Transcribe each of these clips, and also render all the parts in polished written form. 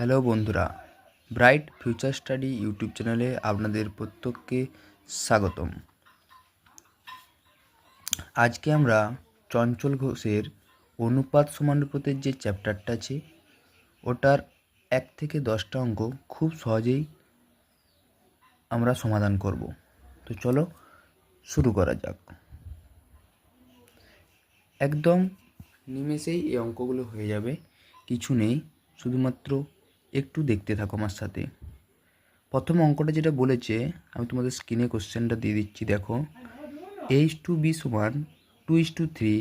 Hello বন্ধুরা, bright future study YouTube চ্যানেলে আপনাদের প্রত্যেককে স্বাগতম। আজকে আমরা চঞ্চল ঘোষের অনুপাত সমানুপাতের যে চ্যাপ্টারটা আছে ওটার 1 থেকে 10টা অঙ্ক খুব সহজেই আমরা সমাধান করব। তো চলো শুরু করা যাক। একদম নিমেষেই এই অঙ্কগুলো হয়ে যাবে, কিছু নেই, শুধুমাত্র একটু দেখতে থাকো আমার সাথে। প্রথম অঙ্কটা যেটা বলেছে, আমি তোমাদের স্ক্রিনে কোশ্চেনটা দিয়ে দিচ্ছি, দেখো। a:b সমান 2:3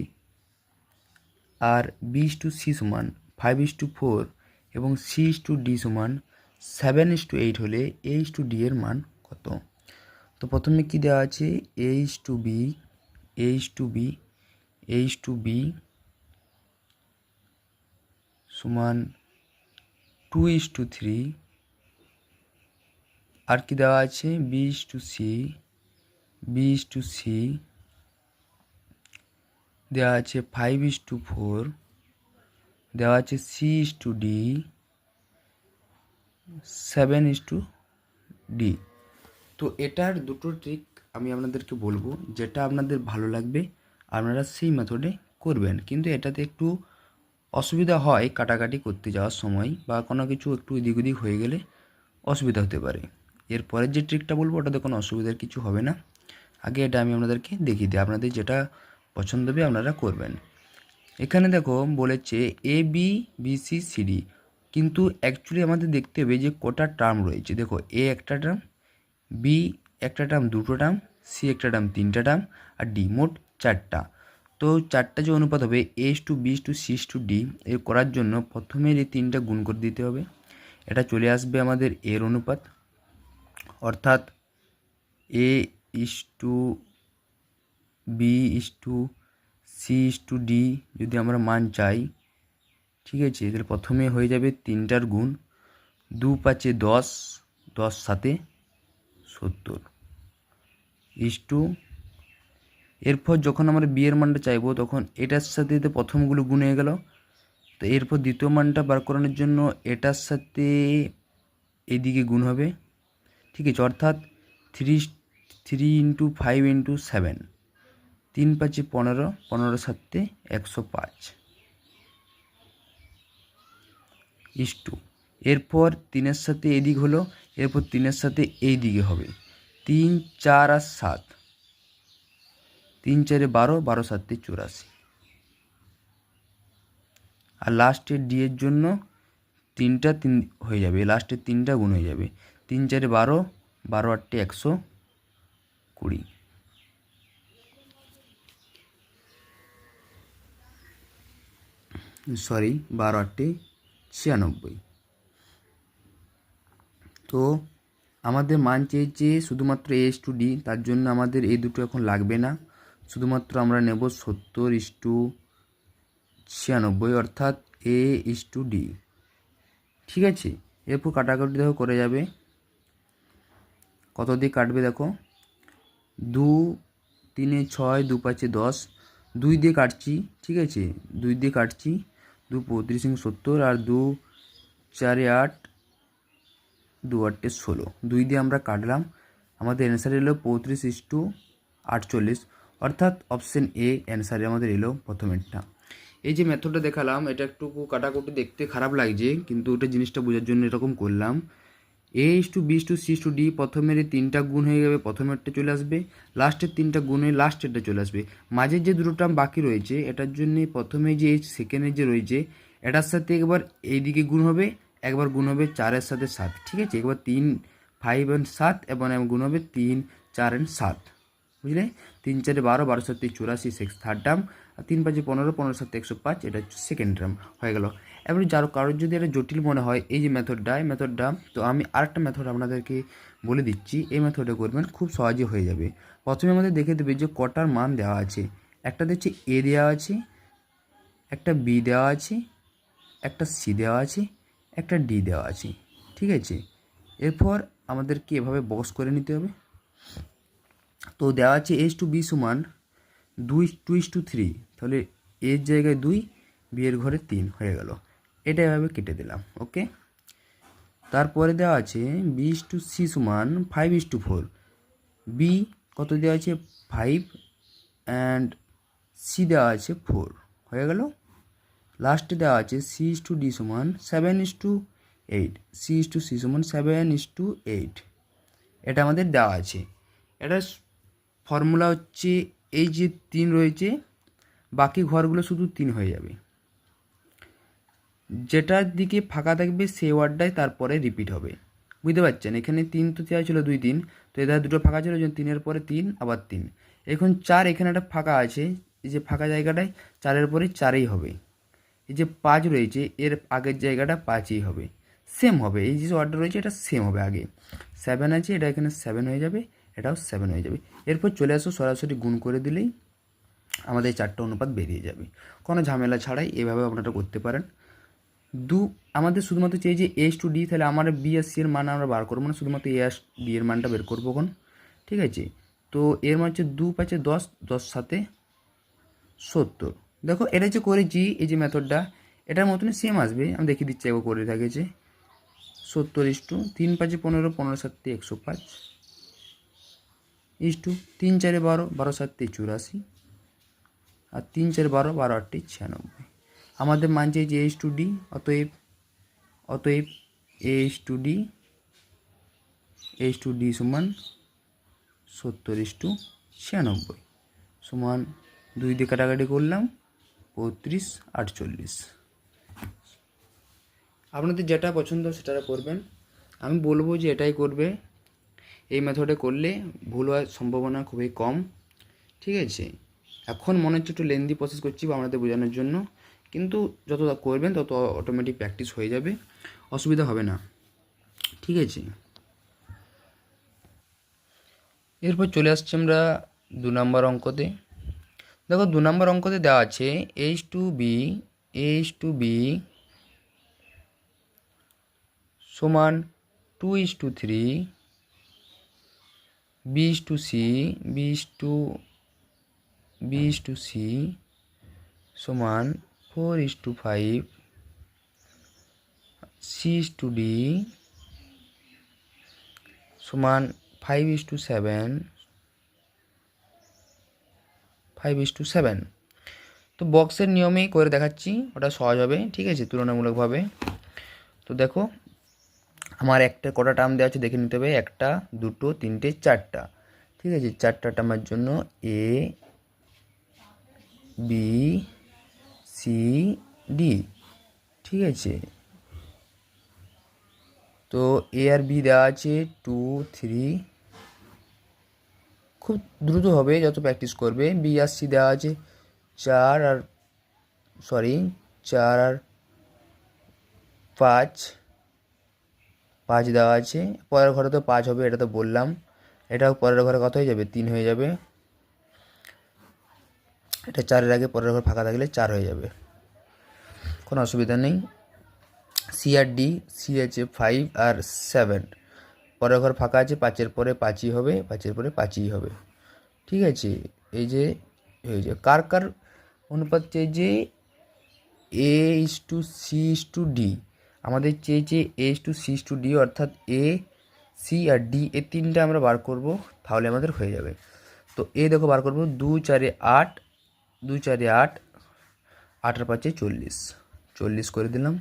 আর b:c সমান 5:4 এবং c:d সমান 7:8 হলে a:d এর মান কত? তো প্রথমে কি দেওয়া আছে, a:b সমান 2:3 আর কি দেওয়া আছে b:c দেওয়া আছে 5:4 দেওয়া আছে c:d 7:d। তো এটার দুটো ট্রিক আমি আপনাদেরকে বলবো, যেটা আপনাদের ভালো লাগবে আপনারা সেই মেথডে করবেন, কিন্তু এটাতে একটু অসুবিধা হয় কাটাকাটি করতে যাওয়ার সময়, বা কোনো কিছু একটু এদিক ওদিক হয়ে গেলে অসুবিধা হতে পারে। এরপরের যে ট্রিকটা বলবো ওটাতে কোনো অসুবিধার কিছু হবে না। আগে এটা আমি আপনাদেরকে দেখিয়ে দিই, আপনাদের যেটা পছন্দ হবে আপনারা করবেন। এখানে দেখো বলেছে ABBCCD, কিন্তু অ্যাকচুয়ালি আমাদের দেখতে হবে যে কটা টার্ম রয়েছে। দেখো, এ একটা টার্ম, বি একটা টার্ম, দুটো টার্ম, সি একটা টার্ম, তিনটা টার্ম, আর ডি মোট চারটা। তো চারটা যে অনুপাত হবে A:B:C:D, এর করার জন্য প্রথমে এই তিনটা গুণ করে দিতে হবে। এটা চলে আসবে আমাদের এর অনুপাত, অর্থাৎ A:B:C:D যদি আমরা মান চাই, ঠিক আছে, তাহলে প্রথমে হয়ে যাবে তিনটার গুণ, 2×5 = 10, 10 7 70 এরপর যখন আমরা বি এর মানটা চাইবো তখন এটার সাথে প্রথমগুলো গুণ হয়ে গেল। তো এরপর দ্বিতীয় মানটা বার করানোর জন্য এটার সাথে এদিকে গুণ হবে, ঠিক আছে, অর্থাৎ 3 × 5 × 7, 3×5 = 15, 15 7 105 এরপর 3-এর সাথে এদিক হলো, এরপর 3-এর সাথে এই দিকে হবে, 3 4 আর 7, 3 4 12, 12 7 84। আর লাস্টের ডি এর জন্য 3টা 3 হয়ে যাবে, লাস্টের 3টা গুণ হয়ে যাবে, 3 4 12, 12 8 120, 12 8 96। তো আমাদের মান চেয়েছে শুধুমাত্র A:D, তার জন্য আমাদের এই দুটো এখন লাগবে না, শুধুমাত্র আমরা নেব 70:96, অর্থাৎ A:D, ঠিক আছে। এরপর কাটাকাটি দেখো করে যাবে, কত দিয়ে কাটবে দেখো, 2 3 6, 2 5 10, 2 দিয়ে কাটছি, ঠিক আছে, 2 দিয়ে কাটছি, 2 35 70 আর 2 4 8, 2 8 16, 2 দিয়ে আমরা কাটলাম, আমাদের অ্যান্সার এলো 35:48, অর্থাৎ অপশন এ অ্যান্সারে আমাদের এলো প্রথমেরটা। এই যে মেথডটা দেখালাম এটা একটু কাটাকুটি দেখতে খারাপ লাগছে, কিন্তু ওটা জিনিসটা বোঝার জন্য এরকম করলাম। A:B:C:D প্রথমের এই 3টা গুণ হয়ে যাবে, প্রথমেরটা চলে আসবে, লাস্টের 3টা গুণ হয়ে লাস্টেরটা চলে আসবে, মাঝের যে দুটো টার্ম বাকি রয়েছে এটার জন্য প্রথমে যে সেকেন্ডের যে রয়েছে এটার সাথে একবার এইদিকে গুণ হবে, একবার গুণ হবে 4-এর সাথে 7, ঠিক আছে, একবার 3 5 and 7 এবং গুণ হবে 3 4 and 7, বুঝলে, 3 4 12, 12 7 84 থার্ড টার্ম, আর 3 5 15, 15 7 105, এটা হচ্ছে সেকেন্ড টার্ম হয়ে গেল। এবার কারোর যদি এটা জটিল মনে হয় এই যে মেথডটা, তো আমি আরেকটা মেথড আপনাদেরকে বলে দিচ্ছি, এই মেথডে করবেন, খুব সহজে হয়ে যাবে। প্রথমে আমাদের দেখে দেবে যে কটার মান দেওয়া আছে, একটা হচ্ছে এ দেওয়া আছে, একটা বি দেওয়া আছে, একটা সি দেওয়া আছে, একটা ডি দেওয়া আছে, ঠিক আছে। এরপর আমাদেরকে এভাবে বক্স করে নিতে হবে। তো দেওয়া আছে A:B সমান 2:3, তাহলে এর জায়গায় 2, বি এর ঘরে 3 হয়ে গেল, এটা এভাবে কেটে দিলাম, ওকে। তারপরে দেওয়া আছে B/C সমান 5:4। বি কত দেওয়া আছে 5 অ্যান্ড সি দেওয়া আছে 4, হয়ে গেল। লাস্টে দেওয়া আছে C/D সমান 7:8, C/C সমান 7:8, এটা আমাদের দেওয়া আছে। এটার ফর্মুলা হচ্ছে এই যে 3 রয়েছে বাকি ঘরগুলো শুধু 3 হয়ে যাবে, যেটার দিকে ফাঁকা থাকবে সেই ওয়ার্ডটাই তারপরে রিপিট হবে, বুঝতে পারছেন। এখানে 3 তো দেওয়া ছিল 2 3, তো এদের দুটো ফাঁকা ছিল, ওই জন্য 3-এর পরে 3 আবার 3। এখন 4 এখানে একটা ফাঁকা আছে, এই যে ফাঁকা জায়গাটায় 4-এর পরে 4ই হবে। এই যে 5 রয়েছে এর আগের জায়গাটা 5ই হবে, সেম হবে। এই যে ওয়ার্ডটা রয়েছে এটা সেম হবে। আগে 7 আছে, এটা এখানে 7 হয়ে যাবে, এটাও 7 হয়ে যাবে। এরপর চলে আসো সরাসরি গুণ করে দিলেই আমাদের 4টা অনুপাত বেরিয়ে যাবে, কোনো ঝামেলা ছাড়াই এভাবে আপনারা করতে পারেন। আমাদের শুধুমাত্র চাই যে A/D, তাহলে আমার বি আর সি এর মান আমরা বার করবো না, শুধুমাত্র A/D এর মানটা বের করবো কোন, ঠিক আছে। তো এর মান হচ্ছে 2×5 10, 10 7 70। দেখো এটা যে করেছি এই যে মেথডটা, এটার মতনই সেম আসবে। আমি দেখিয়ে দিচ্ছি একবার করে থাকেছে 70:3×5 15, 15 7 105, ইস্টু 3 4 12, 12 7 84, আর 3 4 12, 12 8 96। আমাদের মান চাই যে A/D, অতএব A/D সমান 70:96 সমান 2 দিয়ে কাটাকাটি করলাম 35 48। আপনাদের যেটা পছন্দ সেটা করবেন, আমি বলবো যে এটাই করবে। এই মেথডে করলে ভুল হওয়ার সম্ভাবনা খুবই কম, ঠিক আছে। এখন মনে হচ্ছে একটু লেন্দি প্রসেস করছি আপনাদের বোঝানোর জন্য, কিন্তু যত করবেন তত অটোমেটিক প্র্যাকটিস হয়ে যাবে, অসুবিধা হবে না, ঠিক আছে। এরপর চলে আসছি আমরা 2 নম্বর অঙ্কতে। দেখো 2 নম্বর অঙ্কতে দেওয়া আছে A/B সমান 2:3, B/C সমান 4:5, C/D সমান 5:7। তো বক্সের নিয়মেই করে দেখাচ্ছি, ওটা সহজ হবে, ঠিক আছে, তুলনামূলকভাবে। তো দেখো আমার একটা কটা টার্ম দেওয়া আছে দেখে নিতে হবে, 1 2 3 4টা, ঠিক আছে। 4টা টার্মের জন্য A/B/C/D, ঠিক আছে। তো A আর B দেওয়া আছে 2 3, খুব দ্রুত হবে যত প্র্যাকটিস করবে। B আর C দেওয়া আছে 4 আর 5, 5 দেওয়া আছে। পরের ঘরে তো 5 হবে, এটা তো বললাম। এটাও পরের ঘরে কত হয়ে যাবে 3 হয়ে যাবে, এটা 4-এর আগে পরের ঘর ফাঁকা থাকলে 4 হয়ে যাবে, কোনো অসুবিধা নেই। C আর D, C আছে 5 আর 7, পরের ঘর ফাঁকা আছে, 5-এর পরে 5ই হবে, 5-এর পরে 5ই হবে, ঠিক আছে। এই যে কার কার অনুপাত চাই যে A/C/D, আমাদের চেয়েছে A/C/D, অর্থাৎ A C আর D এই 3টা আমরা বার করব, তাহলে আমাদের হয়ে যাবে। তো এ দেখো বার করবো 2 4 8, 2 4 8, 8 আর 5 40, 40 করে দিলাম।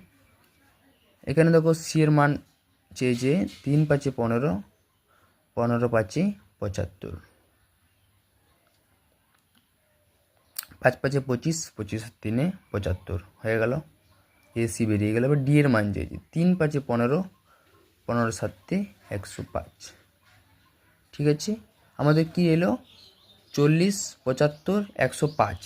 এখানে দেখো সি এর মান চেয়েছে 3 5 15, 15 5 75, 5 5 25, 25 আর 3 75 হয়ে গেল। এসি বেরিয়ে গেল। এবার ডি এর মান চেয়েছি 3 5 15, 15 7 105, ঠিক আছে। আমাদের কি এলো 40 75 105,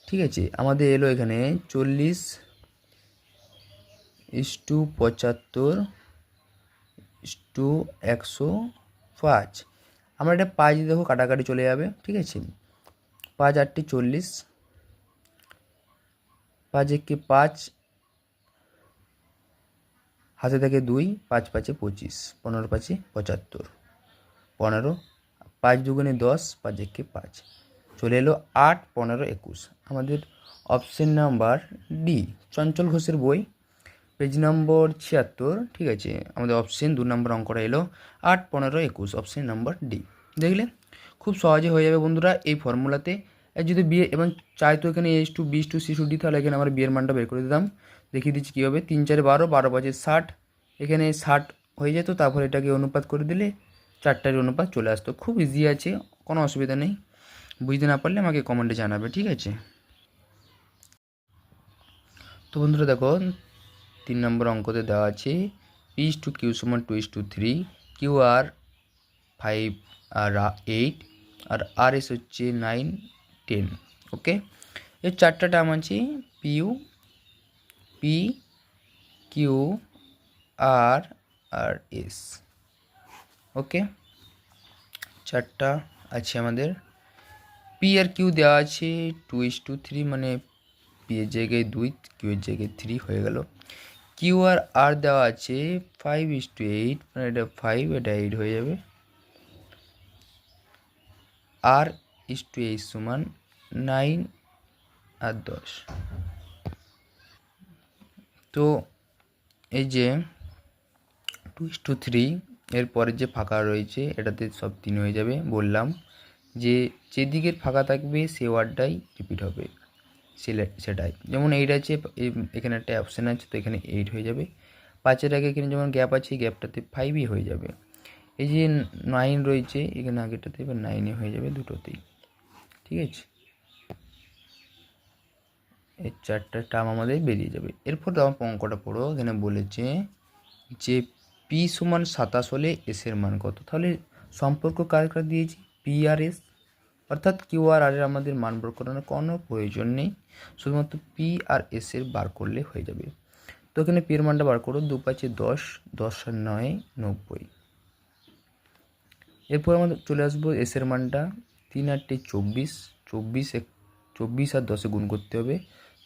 ঠিক আছে। আমাদের এলো এখানে 40:75:105। আমরা এটা 5 দেখো কাটাকাটি চলে যাবে, ঠিক আছে। 5 8 40, 5 1 5, হাতে থেকে 2, 5 5 25, 15 5 75, 15, 5 2 10, 5 1 5, চলে এলো 8 15 21। আমাদের অপশন নাম্বার ডি, চঞ্চল ঘোষের বই, পেজ নম্বর 76, ঠিক আছে। আমাদের অপশন 2 নম্বর অঙ্কটা এলো 8, 15, 21, অপশন নম্বর ডি। দেখলে খুব সহজে হয়ে যাবে বন্ধুরা এই ফর্মুলাতে। যদি বি এবং চাই তো এখানে A/B/C/D, তাহলে এখানে আমরা বিয়ের মানটা বের করে দিতাম। দেখিয়ে দিচ্ছি কীভাবে। 3 4 12, 12 5 60, এখানে 60 হয়ে যেত। তারপর এটাকে অনুপাত করে দিলে 4টার অনুপাত চলে আসতো। খুব ইজি আছে, কোনো অসুবিধা নেই। বুঝতে না পারলে আমাকে কমেন্টে জানাবে, ঠিক আছে। তো বন্ধুরা দেখো 3 নম্বর অঙ্কতে দেওয়া আছে P/Q সমান 2:3, QR 5 আর 8 আর RS হচ্ছে 9 10। ওকে, এর 4টা টার্ম আছে P/Q/R আর S। ওকে, 4টা আছে আমাদের। P আর Q দেওয়া আছে 2:3, মানে P এর জায়গায় 2, Q এর জায়গায় 3 হয়ে গেল। কিউ আর আর দেওয়া আছে 5:8, মানে এটা 5, এটা 8 হয়ে যাবে। R/8 সমান 9 আর 10। তো এই যে 2:3 এর পরে যে ফাঁকা রয়েছে এটাতে সব 3 হয়ে যাবে। বললাম যে যেদিকের ফাঁকা থাকবে সে ওয়ার্ডটাই রিপিট হবে, সেটাই। যেমন 8 আছে, এখানে একটা অপশান আছে, তো এখানে 8 হয়ে যাবে। 5-এর আগে এখানে যেমন গ্যাপ আছে, গ্যাপটাতে 5ই হয়ে যাবে। এই যে 9 রয়েছে এখানে আগেরটাতে, এবার 9ই হয়ে যাবে দুটোতেই, ঠিক আছে। এই 4টা টার্ম আমাদের বেরিয়ে যাবে। এরপর আমার অঙ্কটা পড়ো। এখানে বলেছে যে পি সমান 27 হলে এসের মান কত। তাহলে সম্পর্ক কার কার দিয়েছি, পি আর এস, অর্থাৎ কিউ আর আর এর আমাদের মান বার করানোর কোনো প্রয়োজন নেই, শুধুমাত্র পি আর এস এর বার করলে হয়ে যাবে। তো এখানে পি এর মানটা বার করো। 2 5 10, 10 আর 9 90। এরপর আমাদের চলে আসবো এস এর মানটা। 3 8 24, 24 আর 10 গুণ করতে হবে।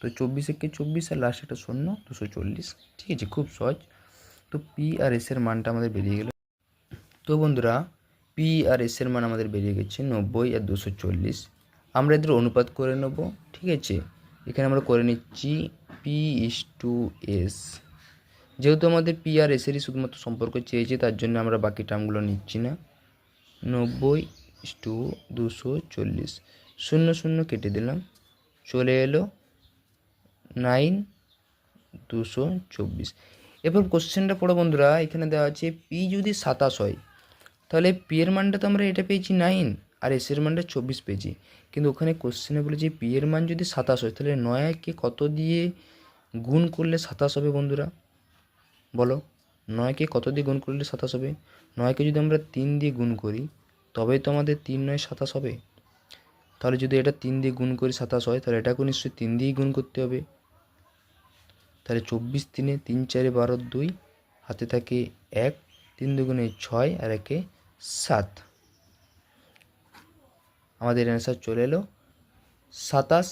তো 24 একে 24 আর লাস্ট একটা 0, 240, ঠিক আছে, খুব সহজ। তো পি আর এস এর মানটা আমাদের বেরিয়ে গেল। তো বন্ধুরা পি আর এস এর মান আমাদের বেরিয়ে গেছে 90 আর 240। আমরা এদের অনুপাত করে নেব, ঠিক আছে। এখানে আমরা করে নিচ্ছি P/S। যেহেতু আমাদের পি আর এসেরই শুধুমাত্র সম্পর্ক চেয়েছে, তার জন্য আমরা বাকি টার্মগুলো নিচ্ছি না। 90/240, 0 0 কেটে দিলাম, চলে এলো 9 224। এরপর কোশ্চেনটা পড়ো বন্ধুরা। এখানে দেওয়া আছে পি যদি 27 হয়, তাহলে পি এর মানটা তো আমরা এটা পেয়েছি 9 আর এস এর মানটা 24 পেয়েছি। কিন্তু ওখানে কোশ্চেনে বলে যে পি এর মান যদি 27 হয়, তাহলে 9কে কত দিয়ে গুণ করলে 27 হবে বন্ধুরা, বলো। 9কে কত দিয়ে গুণ করলে 27 হবে? 9কে যদি আমরা 3 দিয়ে গুণ করি, তবেই তো আমাদের 3 9 27 হবে। তাহলে যদি এটা 3 দিয়ে গুণ করি 27 হয়, তাহলে এটাকেও নিশ্চয়ই 3 দিয়েই গুণ করতে হবে। তাহলে 24 3 3 4 12 2, হাতে থাকে 1, 3 2 6 আর 1 7। আমাদের অ্যান্সার চলে এলো 27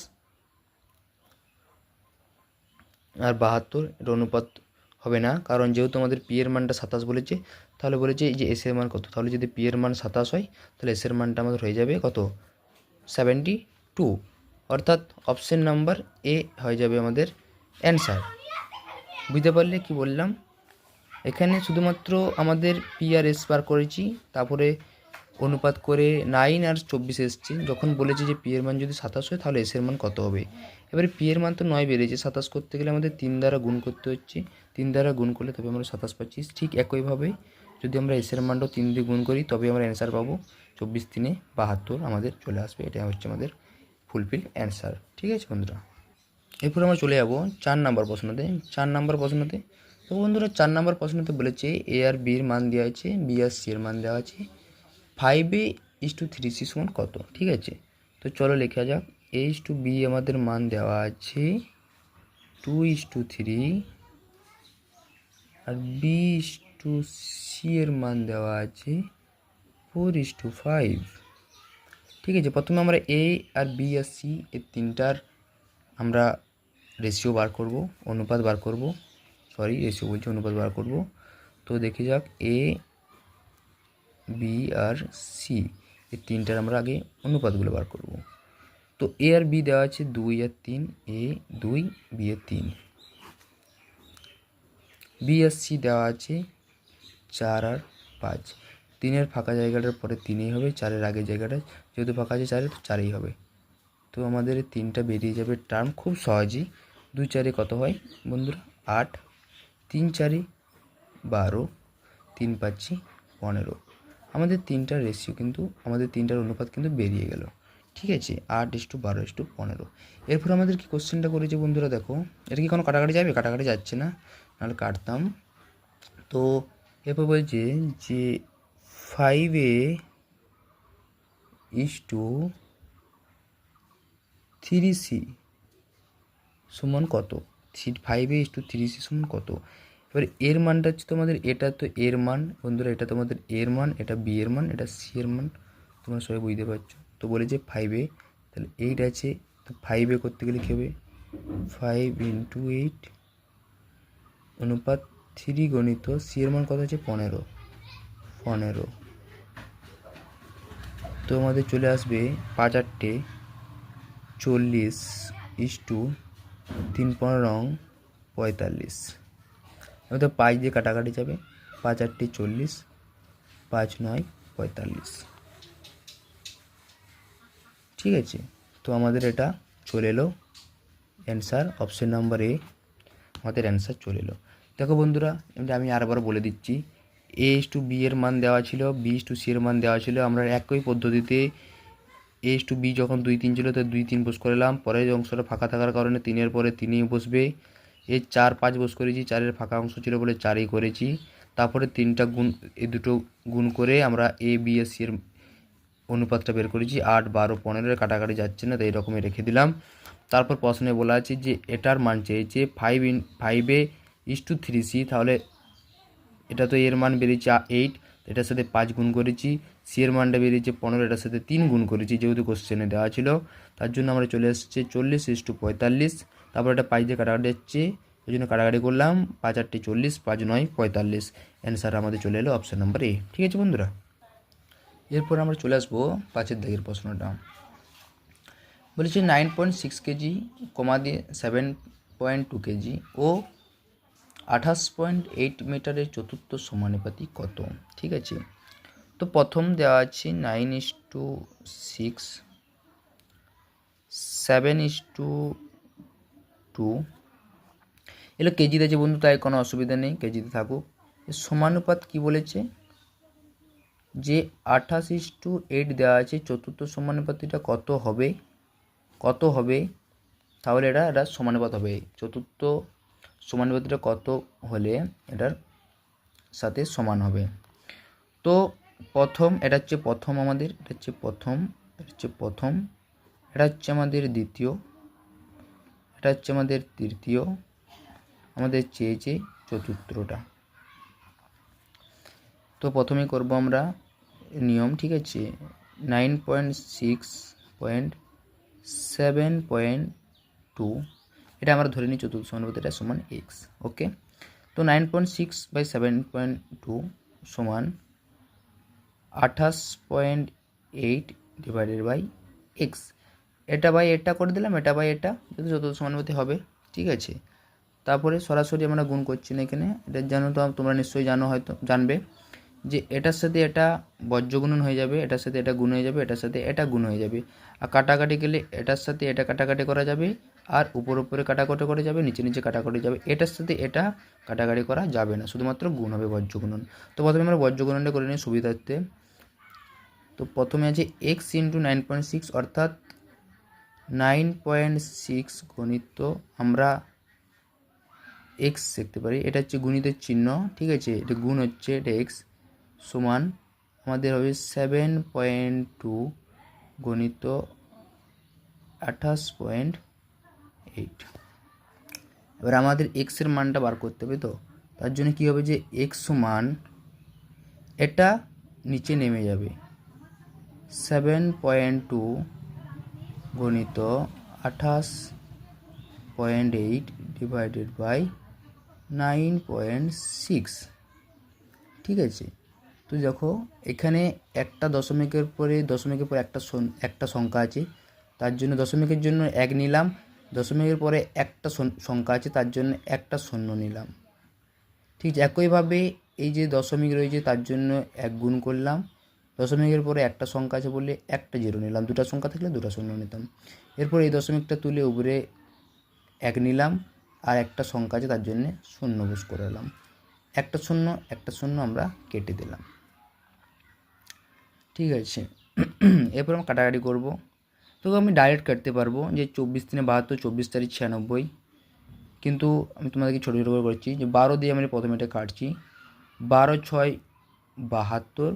আর 72। এর অনুপাত হবে না, কারণ যেহেতু আমাদের পি এর মানটা 27 বলেছে, তাহলে বলেছে এই যে এস এর মান কত। তাহলে যদি পি এর মান 27 হয়, তাহলে এস এর মানটা আমাদের হয়ে যাবে কত, 72। অর্থাৎ অপশন নাম্বার এ হয়ে যাবে আমাদের অ্যান্সার। বুঝতে পারলে কি বললাম? এখানে শুধুমাত্র আমাদের পি আর এস বার করেছি, তারপরে অনুপাত করে 9 আর 24 এসছে। যখন বলেছে যে পি এর মান যদি 27 হয়, তাহলে এস এর মান কত হবে। এবারে পি এর মান তো 9 বেরিয়েছে, 27 করতে গেলে আমাদের 3 দ্বারা গুণ করতে হচ্ছে। 3 দ্বারা গুণ করলে তবে আমরা 27 পাচ্ছি। ঠিক একইভাবে যদি আমরা এস এর মানটাও 3 দিয়ে গুণ করি, তবে আমরা অ্যান্সার পাবো 24 3 72 আমাদের চলে আসবে। এটা হচ্ছে আমাদের ফুলফিল অ্যান্সার, ঠিক আছে বন্ধুরা। এরপর আমরা চলে যাবো 4 নাম্বার প্রশ্নতে। 4 নাম্বার প্রশ্নতে তো বন্ধুরা 4 নাম্বার প্রশ্নতে বলেছে এ আর বির মান দেওয়া আছে, বি আর সি এর মান দেওয়া আছে। 5A/3C সমান কত, ঠিক আছে। তো চলো লেখা যাক। A/B আমাদের মান দেওয়া আছে 2:3 আর B/C এর মান দেওয়া আছে 4:5, ঠিক আছে। প্রথমে আমরা এ আর বি আর সি এর তিনটার আমরা রেশিও বার করব, অনুপাত বার করব। রেশিও বলছি, অনুপাত বার করব। তো দেখে যাক এ বি আর সি এই তিনটার আমরা আগে অনুপাতগুলো বার করব। তো এ আর বি দেওয়া আছে 2 আর 3, এ 2 বি এর 3। বি আর সি দেওয়া আছে 4 আর 5, 3-এর ফাঁকা জায়গাটার পরে 3ই হবে, 4-এর আগের জায়গাটা যেহেতু ফাঁকা আছে 4-এ, তো 4ই হবে। তো আমাদের 3টা বেরিয়ে যাবে টার্ম খুব সহজেই। 2-4-এ কত হয় বন্ধুরা? 8, 3-4-এ 12, 3-5-এ 15। আমাদের 3টার রেশিও কিন্তু, আমাদের 3টার অনুপাত কিন্তু বেরিয়ে গেল। ঠিক আছে, 8:12:15। এরপর আমাদের কি কোশ্চেনটা করেছে বন্ধুরা দেখো, এটা কি কোনো কাটাকাটি যাবে? কাটাকাটি যাচ্ছে না, নাহলে কাটতাম। তো এরপর বলছে যে 5a:3c সমান কত? 5a:3c সমান কত? এবার এর মানটা হচ্ছে তোমাদের, এটা তো এর মান বন্ধুরা, এটা তোমাদের এর মান, এটা বি এর মান, এটা সি এর মান, তোমরা সবাই বুঝতে পারছো। তো বলেছে 5a, তাহলে 8 আছে, তো 5a করতে গেলে কী হবে? 5 × 8 অনুপাত 3 গণিত সি এর মান কত আছে? 15। তো আমাদের চলে আসবে 5-8 40 3-15 45। তো 5 দিয়ে কাটাকাটি যাবে, 5-8 40, 5-9 45। ঠিক আছে, তো আমাদের এটা চলে এলো অ্যান্সার, অপশন নাম্বার এ আমাদের অ্যান্সার চলে এলো। দেখো বন্ধুরা, আমি আরবার বলে দিচ্ছি, a:b এর মান দেওয়া ছিল, b:c এর মান দেওয়া ছিল। আমরা একই পদ্ধতিতে a:b যখন 2 3 ছিল তো 2 3 বস করলাম, পরের অংশটা ফাঁকা থাকার কারণে 3-এর পরে 3ই বসবে। 4 5 বস করেছি, 4-এর ফাঁকা অংশ ছিল বলে 4ই করেছি। তারপরে 3টা গুণ, এই দুটো গুণ করে আমরা a b আর c এর অনুপাতটা বের করেছি। 8 12 15 কাটাকাটি যাচ্ছে না, তো এইরকমই রেখে দিলাম। তারপর প্রশ্নে বলা আছে যে এটার মান চেয়েছে 5a:3c, তাহলে এটা তো এর মান বেরিয়েছে 8, এটার সাথে 5 গুণ করেছি। সি এর মানটা বেরিয়েছে 15, এটার সাথে 3 গুণ করেছি যেহেতু কোশ্চেনে দেওয়া ছিল। তার জন্য আমরা চলে এসেছে 40:45। তারপর এটা 5 দিয়ে কাটাকাটি যাচ্ছে, ওই জন্য কাটাকাটি করলাম। 5-8 40, 5-9 45। অ্যান্সার আমাদের চলে এলো অপশান নাম্বার এ। ঠিক আছে বন্ধুরা, এরপর আমরা চলে আসবো 5-এর দাগের প্রশ্নটা। বলেছি 9.6 কেজি কমা দিয়ে 7.2 কেজি ও 28.8 মিটারের চতুর্থ সমানুপাতি কত? ঠিক আছে, তো প্রথম দেওয়া আছে 9:6, 7:2, এগুলো কেজিতে আছে বন্ধু, তাই কোনো অসুবিধা নেই, কেজিতে থাকুক। সমানুপাত কি বলেছে? যে 28:8 দেওয়া আছে, চতুর্থ সমানুপাতিটা কত হবে? তাহলে এটা সমানুপাত হবে। চতুর্থ সমানুপাতিটা কত হলে এটার সাথে সমান হবে? তো প্রথম, এটা হচ্ছে প্রথম আমাদের, এটা হচ্ছে প্রথম, এটা হচ্ছে আমাদের দ্বিতীয়, এটা হচ্ছে আমাদের তৃতীয়, আমাদের চেয়েছে চতুর্থটা। তো প্রথমে করব আমরা নিয়ম। ঠিক আছে, 9.6.7.2 এটা আমরা ধরে নিই চতুর্থ সমানুপাতি, এটা সমান এক্স। ওকে, তো 9.6/7.2 সমান 28.8 ডিভাইডেড বাই এক্স। এটা বাই এটা করে দিলাম, এটা বাই এটা, যদি চতুর্থ সমানুপাতি হবে। ঠিক আছে, তারপরে সরাসরি আমরা গুণ করছি না এখানে, এটা জানো তো, তোমরা নিশ্চয়ই জানো, হয়তো জানবে যে এটার সাথে এটা বজ্রগুণন হয়ে যাবে, এটার সাথে এটা গুণ হয়ে যাবে, এটার সাথে এটা গুণ হয়ে যাবে। আর কাটাকাটি গেলে এটার সাথে এটা কাটাকাটি করা যাবে, আর উপরে কাটাকাটি করা যাবে, নিচে কাটাকাটি যাবে। এটার সাথে এটা কাটাকাটি করা যাবে না, শুধুমাত্র গুণ হবে, বজ্রগুণন। তো প্রথমে আমরা বজ্রগুণনটা করে নিই সুবিধার্থে। তো প্রথমে আছে এক্স ইন্টু 9.6, অর্থাৎ 9.6 গণিত আমরা এক্স লিখতে পারি, এটা হচ্ছে গুণিতের চিহ্ন। ঠিক আছে, এটা গুণ হচ্ছে, এটা এক্স সমান আমাদের হবে 7.2 গণিত 28.8। এবার আমাদের এক্সের মানটা বার করতে হবে, তো তার জন্য কী হবে যে এক্স সমান, এটা নিচে নেমে যাবে, 7.2 গণিত 28.8 ডিভাইডেড বাই 9.6। ঠিক আছে, তো দেখো এখানে একটা দশমিকের পরে একটা সংখ্যা আছে, তার জন্য দশমিকের জন্য 1 নিলাম, দশমিকের পরে একটা সংখ্যা আছে, তার জন্য একটা শূন্য নিলাম। ঠিক আছে, একইভাবে এই যে দশমিক রয়েছে তার জন্য 1 গুণ করলাম, দশমিকের পরে একটা সংখ্যা আছে বলে একটা জিরো নিলাম, দুটো সংখ্যা থাকলে দুটো শূন্য নিতাম। এরপর এই দশমিকটা তুলে উপরে 1 নিলাম, আর একটা সংখ্যা আছে তার জন্যে শূন্য বস করে এলাম, একটা শূন্য আমরা কেটে দিলাম। ঠিক আছে, এরপর আমরা কাটাকাটি করবো। তো আমি ডাইরেক্ট কাটতে পারবো যে 24 3 72, 24 তারিখ 96, কিন্তু আমি তোমাদেরকে ছোটো ছোটো করে করছি যে 12 দিয়ে আমি প্রথমে এটা কাটছি, 12 6 72,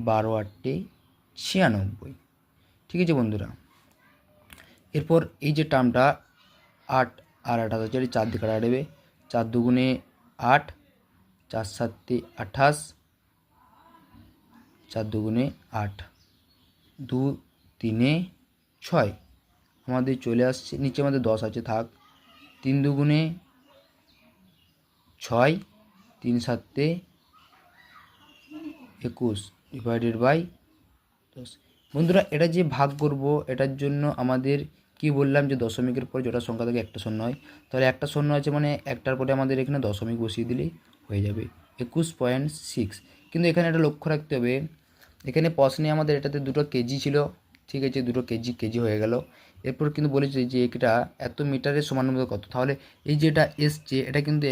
12 8 96। ঠিক আছে বন্ধুরা, এরপর এই যে টার্মটা 8 আর 8 হচ্ছে, 4 দিয়ে কাটা দেবে, 4 দুগুণে 8, 4 7 28, 4 দুগুণে 8, 2 3 6 আমাদের চলে আসছে, নিচে আমাদের 10 আছে থাক, 3 দুগুণে 6, 3 7 21 ডিভাইডেড বাই 10। বন্ধুরা এটা যে ভাগ করব, এটার জন্য আমাদের কি বললাম যে দশমিকের পরে যেটা সংখ্যা থাকে একটা শূন্য হয়, তাহলে একটা শূন্য আছে মানে একটার পরে আমাদের এখানে দশমিক বসিয়ে দিলেই হয়ে যাবে 21.6। কিন্তু এখানে একটা লক্ষ্য রাখতে হবে, এখানে প্রশ্নে আমাদের এটাতে 2 কেজি ছিল, ঠিক আছে, 2 কেজি হয়ে গেল। এরপর কিন্তু বলেছে যে এটা এত মিটারের সমানুপাতিক কত, তাহলে এই যেটা এসছে এটা কিন্তু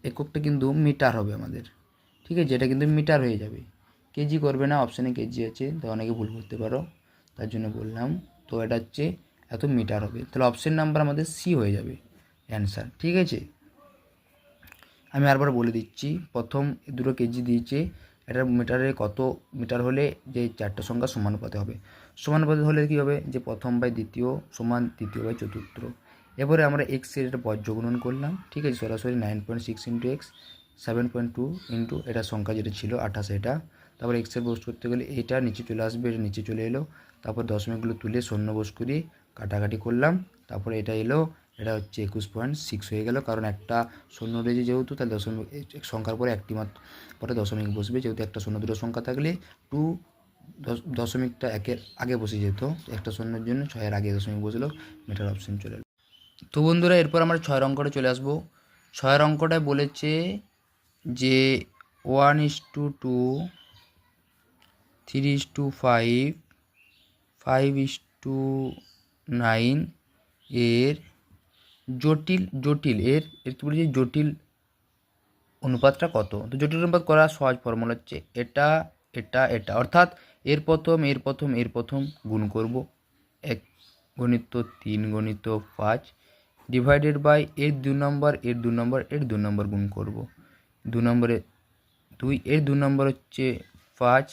এককটা কিন্তু মিটার হবে আমাদের, ঠিক আছে, এটা কিন্তু মিটার হয়ে যাবে, কেজি করবে না, অপশানে কেজি আছে, তো অনেকে ভুল করতে পারো, তার জন্য বললাম। তো এটা হচ্ছে এত মিটার হবে, তাহলে অপশান নাম্বার আমাদের সি হয়ে যাবে অ্যান্সার। ঠিক আছে, আমি আরবার বলে দিচ্ছি, প্রথম 2 কেজি দিয়েছে, এটা মিটারে কত মিটার হলে যে 4টা সংখ্যা সমানুপাতে হবে, সমানুপাতে হলে কী হবে যে প্রথম বাই দ্বিতীয় সমান তৃতীয় বাই চতুর্থ। এবারে আমরা এক্সের এটা বজ্র গুণন করলাম, ঠিক আছে, সরাসরি 9.6 ইন্টু এক্স, 7.2 ইন্টু এটা সংখ্যা যেটা ছিল 28, এটা তারপর এক্সের বস করতে গেলে এটা নিচে চলে আসবে, এটা নিচে চলে এলো, তারপর দশমিকগুলো তুলে শূন্য বস করে কাটাকাটি করলাম, তারপরে এটা এলো, এটা হচ্ছে 21.6 হয়ে গেল, কারণ একটা শূন্য রয়েছে যেহেতু, তাহলে দশমিক সংখ্যার পরে একটি মাত্র পরে দশমিক বসবে, যেহেতু একটা শূন্য দুটো সংখ্যা থাকলে দশমিকটা 1-এর আগে বসে যেত, একটা শূন্যের জন্য 6-এর আগে দশমিক বসলো, মিটার অপশন চলে এলো। তো বন্ধুরা এরপর আমরা 6 অঙ্কটা চলে আসবো। 6 অঙ্কটায় বলেছে যে 1:2, 3:5, 5:9 এর জটিল এর কি বলেছে, জটিল অনুপাতটা কত। তো জটিল অনুপাত করার সহজ ফর্মুলা হচ্ছে এটা অর্থাৎ এর প্রথম গুণ করব, 1 গণিত 3 গণিত 5 ডিভাইডেড বাই এর 2 নম্বর গুণ করব, 2 নম্বরে 2, এর 2 নম্বর হচ্ছে 5,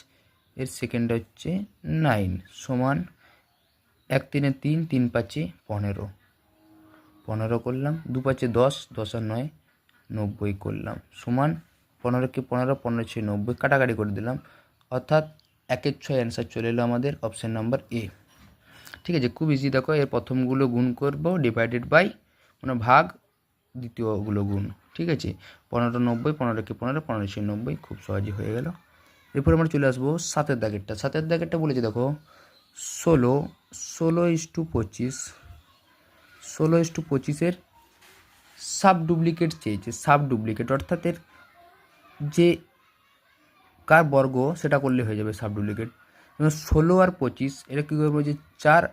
এর সেকেন্ড হচ্ছে 9 সমান 1 3 3, 3 5 15, 15 করলাম, 2 5 10, 10 আর 9 90 করলাম, সমান 15কে 15, 15 6 90, কাটাকাটি করে দিলাম, অর্থাৎ 1-এর 6 অ্যান্সার চলে এলো আমাদের অপশান নাম্বার এ। ঠিক আছে, খুব ইজি, দেখো এর প্রথমগুলো গুণ করব ডিভাইডেড বাই মানে ভাগ দ্বিতীয়গুলো গুণ, ঠিক আছে, 15 90, 15কে 15, 15 6 90, খুব সহজে হয়ে গেল। এরপর আমরা চলে আসবো 7-এর দাগেরটা বলেছে দেখো 16:25, 16:25 সাব ডুপ্লিকেট চেয়েছে, সাব ডুপ্লিকেট অর্থাৎ এর যে কার বর্গ সেটা করলে হয়ে যাবে সাব ডুপ্লিকেট। 16 আর 25 এটা কী করবো যে 4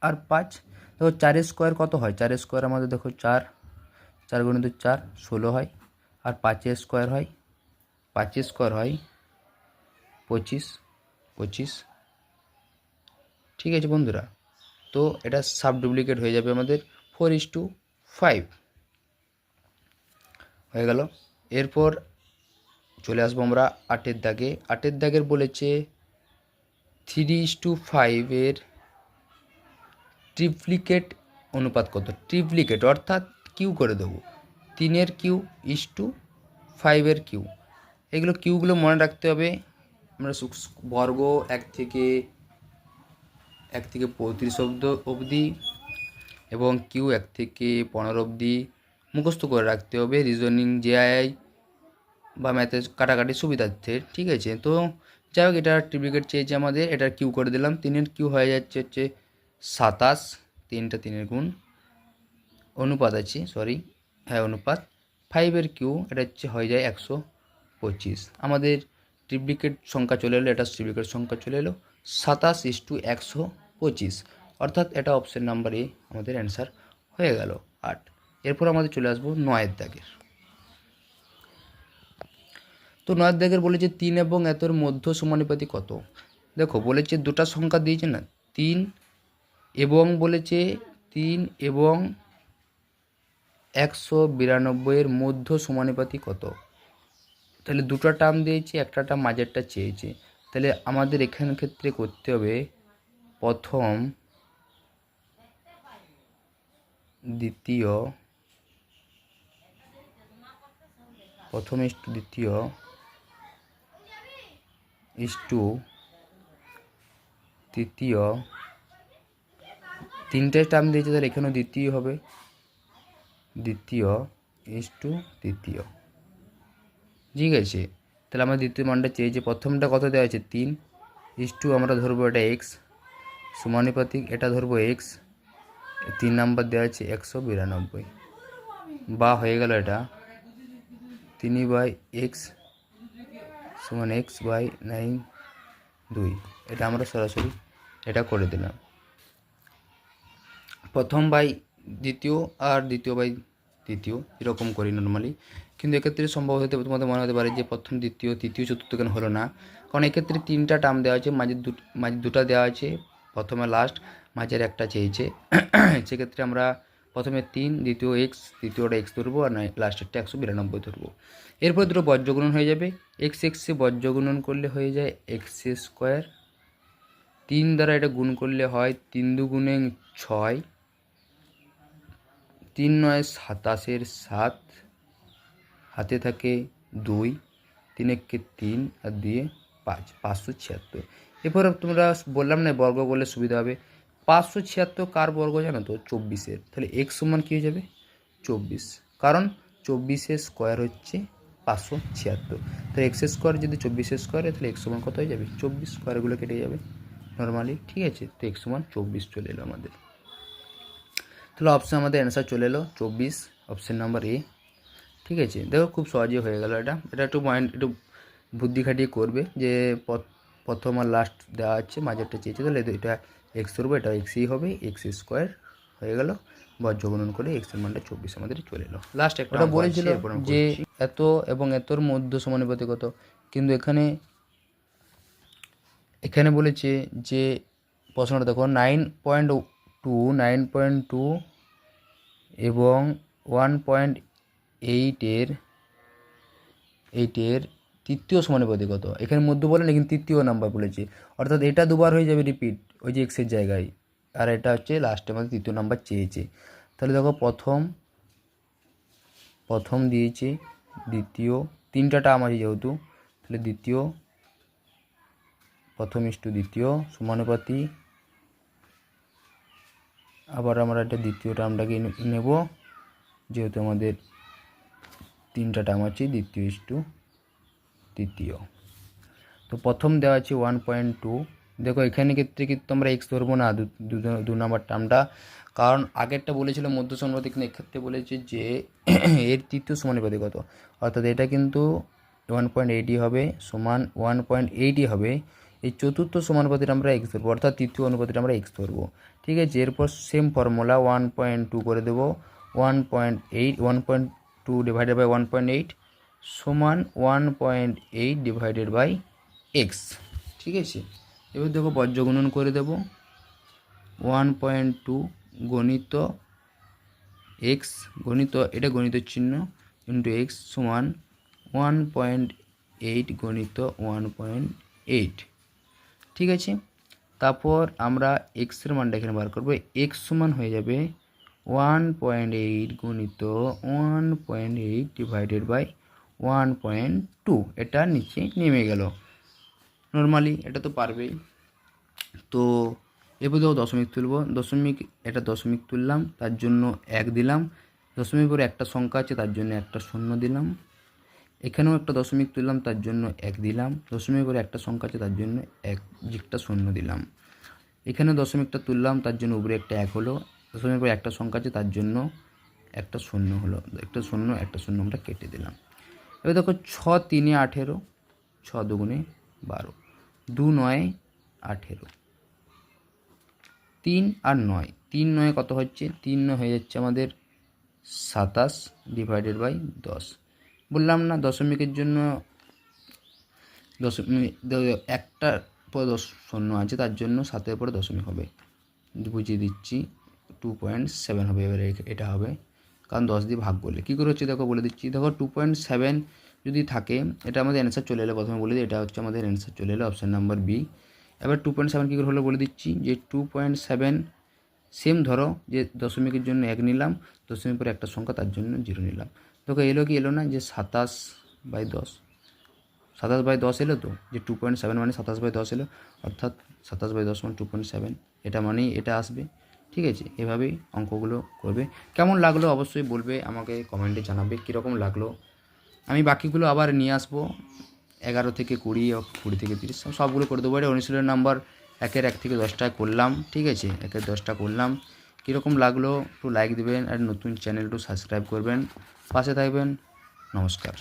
আর 5, দেখো 4-এর স্কোয়ার কত হয়, 4-এর স্কোয়ার আমাদের দেখো 4 গুণিত 4 16 হয়, আর 5-এর স্কোয়ার হয় 25, ঠিক আছে বন্ধুরা। তো এটা সাব ডুপ্লিকেট হয়ে যাবে আমাদের 4:5 হয়ে গেল। এরপর চলে আসবো আমরা 8-এর দাগের বলেছে 3:5 এর ট্রিপ্লিকেট অনুপাত কত, ট্রিপ্লিকেট অর্থাৎ কিউ করে দেবো, 3-এর কিউ ইস্টু 5-এর কিউ, এগুলো কিউগুলো মনে রাখতে হবে। আমরা বর্গ 1 থেকে 35 অবধি এবং কিউ 1 থেকে 15 অবধি মুখস্থ করে রাখতে হবে, রিজনিং জেআই বা ম্যাথের কাটাকাটি সুবিধার্থে, ঠিক আছে। তো যাই হোক, এটা ট্রিপ্লিকেট চেয়েছে আমাদের, এটার কিউ করে দিলাম, 3-এর কিউ হয়ে যাচ্ছে 27, 3টা 3-এর গুণ, অনুপাত আছে অনুপাত 5 কিউ এটা হচ্ছে হয়ে যায় 125। আমাদের ট্রিপ্লিকেট সংখ্যা চলে এলো, এটা ট্রিপ্লিকেট সংখ্যা চলে এলো 27:125, অর্থাৎ এটা অপশন নাম্বার এ আমাদের অ্যান্সার হয়ে গেল 8। এরপর আমাদের চলে আসবো 9 দাগের। তো 9 দাগের বলেছে 3 এবং এতর মধ্য সমানুপাতি কত। দেখো বলেছে দুটো সংখ্যা দিয়েছে না, 3 এবং বলেছে 3 এবং 192 এর মধ্য সমানুপাতি কত। তাহলে দুটো টার্ম দিয়েছে, একটা টার্ম মাঝেরটা চেয়েছে। তাহলে আমাদের এখানে ক্ষেত্রে করতে হবে প্রথম দ্বিতীয়, প্রথম ইস্টু দ্বিতীয় ইস্টু তৃতীয়, তিনটে টার্ম দিয়েছে, তাহলে এখানেও দ্বিতীয় হবে, দ্বিতীয় ইস্টু তৃতীয়। ঠিক আছে, তাহলে আমরা দ্বিতীয় মানটা চেয়েছি। প্রথমটা কত দেওয়া আছে 3 ইস্টু আমরা ধরবো এটা এক্স সমানুপাতিক, এটা ধরবো এক্স, 3 নাম্বার দেওয়া আছে 192, বা হয়ে গেল এটা 3/x সমান x/9 এটা আমরা সরাসরি এটা করে দিলাম। প্রথম বাই দ্বিতীয় আর দ্বিতীয় বাই তৃতীয় এরকম করি নর্মালি, কিন্তু এক্ষেত্রে সম্ভব হতে তোমাদের মনে হতে পারে যে প্রথম দ্বিতীয় তৃতীয় চতুর্থ কেন হলো না, কারণ এক্ষেত্রে 3টা টার্ম দেওয়া আছে, মাঝে দুটা দেওয়া আছে, প্রথমে লাস্ট, মাঝের একটা চেয়েছে। সেক্ষেত্রে আমরা প্রথমে 3, দ্বিতীয় এক্স, তৃতীয়টা এক্স ধরবো, আর লাস্টেরটা 192 ধরবো। এরপর দুটো বজ্রগুণন হয়ে যাবে, এক্সে বজ্রগুণন করলে হয়ে যায় x², 3 দ্বারা এটা গুণ করলে হয় 3 দুগুণে 6, 3 9 27 7, হাতে থাকে 2, 3 একে 3 আর 2 5, 576। এরপর তোমরা বললাম না বর্গ করলে সুবিধা হবে, 576 কার বর্গ জানো তো 24-এর, তাহলে এক্স সমান কী হয়ে যাবে 24, কারণ 24-এর স্কোয়ার হচ্ছে 576, তাহলে এক্স স্কোয়ার যদি 24-এর স্কোয়ার হয় তাহলে এক্স সমান কত হয়ে যাবে 24, স্কোয়ারগুলো কেটে যাবে নর্মালি। ঠিক আছে, তো এক্স সমান 24 চলে এলো আমাদের। তাহলে অপশান আমাদের অ্যান্সার চলে এলো 24, অপশান নাম্বার এ। ঠিক আছে, দেখো খুব সহজেই হয়ে গেল। এটা একটু মাইন্ড একটু বুদ্ধি খাটিয়ে করবে, যে প্রথম আর লাস্ট দেওয়া আছে, মাঝেরটা চেয়েছে, তাহলে এটা এক্স ধরবো, এটা এক্সই হবে, x² হয়ে গেল, বজ্রগুণন করে এক্সের মানটা 24 আমাদের চলে এলো। লাস্ট একটা বলেছিল যে এত এবং এতর মধ্য সমানুপাতি কত, কিন্তু এখানে বলেছে যে প্রশ্নটা দেখো 9.2 এবং 1.8 এর তৃতীয় সমানুপাতি কত। এখানে মধ্য বলে না, কিন্তু তৃতীয় নাম্বার বলেছে, অর্থাৎ এটা দুবার হয়ে যাবে রিপিট ওই যে এক্সের জায়গায়, আর এটা হচ্ছে লাস্টে আমাদের তৃতীয় নাম্বার চেয়েছে। তাহলে দেখো প্রথম দিয়েছে, দ্বিতীয়, 3টা টার্ম আছে যেহেতু, তাহলে দ্বিতীয়, প্রথম ইস্টু দ্বিতীয় সমানুপাতি, আবার আমরা এটা দ্বিতীয় টার্মটাকে নেব, যেহেতু আমাদের 3টা টার্ম আছে, দ্বিতীয় ইস্টু তৃতীয়। তো প্রথম দেওয়া আছে 1.2, দেখো এখানে ক্ষেত্রে কিন্তু আমরা এক্স ধরবো না 2 নম্বর টার্মটা, কারণ আগেরটা বলেছিল মধ্য সমানুপাতি, কিন্তু এক্ষেত্রে বলেছে যে এর তৃতীয় সমানুপাতি কত, অর্থাৎ এটা কিন্তু 1.8 হবে, সমান 1.8 হবে। এই চতুর্থ সমানুপাতিটা আমরা এক্স ধরবো, অর্থাৎ তৃতীয় অনুপাতিটা আমরা এক্স ধরবো। ঠিক আছে, এরপর সেম ফর্মুলা 1.2 করে দেবো, 1.2 ডিভাইডেড বাই 1.8 সমান 1.8 ডিভাইডেড বাই এক্স। ঠিক আছে, এবার দেখো বজ্রগুণন করে দেব, 1.2 গণিত এক্স গণিত এটা গণিত চিহ্ন ইন্টু এক্স সমান 1.8 গণিত 1.8। ঠিক আছে, তারপর আমরা এক্সের মানটা এখানে বার করবো, এক্স সমান হয়ে যাবে 1.8 গুণিত 1.8 ডিভাইডেড বাই 1.2, এটা নিচে নেমে গেল নর্মালি, এটা তো পারবেই। তো এবার দেখো দশমিক তুলব, এটা দশমিক তুললাম, তার জন্য 1 দিলাম, দশমিক পরে একটা সংখ্যা আছে তার জন্য একটা শূন্য দিলাম, এখানেও একটা দশমিক তুললাম তার জন্য 1 দিলাম, দশমিক পরে একটা সংখ্যা আছে তার জন্য একটা শূন্য দিলাম, এখানে দশমিকটা তুললাম তার জন্য উপরে একটা 1 হলো, দশমিক পরে একটা সংখ্যা আছে তার জন্য একটা শূন্য হলো, একটা শূন্য আমরা কেটে দিলাম। এবার দেখো 6 3 18, 6 2 12, 2 9 18, 3 আর 9, 3 9 কত হচ্ছে, 3 9 হয়ে যাচ্ছে আমাদের 27 ডিভাইডেড বাই 10। বললাম না দশমিকের জন্য দশমিক একটার পর 10 শূন্য আছে, তার জন্য 7-এর পরে দশমিক হবে। বুঝিয়ে দিচ্ছি, 2.7 হবে। এবারে এটা হবে কারণ 10 দিয়ে ভাগ করলে কী করে হচ্ছে দেখো বলে দিচ্ছি। দেখো 2.7 যদি থাকে, এটা আমাদের অ্যান্সার চলে এলো। প্রথমে বলে দিই, এটা হচ্ছে আমাদের অ্যান্সার চলে এলো, অপশান নাম্বার বি। এবার 2.7 কী করে হলো বলে দিচ্ছি, যে 2.7 সেম ধরো যে দশমিকের জন্য 1 নিলাম, দশমিক পরে একটা সংখ্যা, তার জন্য 0 নিলাম। দেখো এলো কি এলো না, যে 27/10, 27/10 এলো তো, যে 2.7 মানে 27/10 এলো, অর্থাৎ 27/10 মানে 2.7, এটা মানেই এটা আসবে। ঠিক আছে, এভাবেই অঙ্কগুলো করবে। কেমন লাগলো অবশ্যই বলবে, আমাকে কমেন্টে জানাবে কীরকম লাগলো। আমি বাকিগুলো আবার নিয়ে আসবো, 11 থেকে 20, 20 থেকে 30 সবগুলো করে দেবো। এটা অনুশীলন নাম্বার 1 থেকে 10টা করলাম। ঠিক আছে, 1 10টা করলাম। কীরকম লাগলো একটু লাইক দেবেন, আর নতুন চ্যানেল একটু সাবস্ক্রাইব করবেন, পাশে থাকবেন। নমস্কার।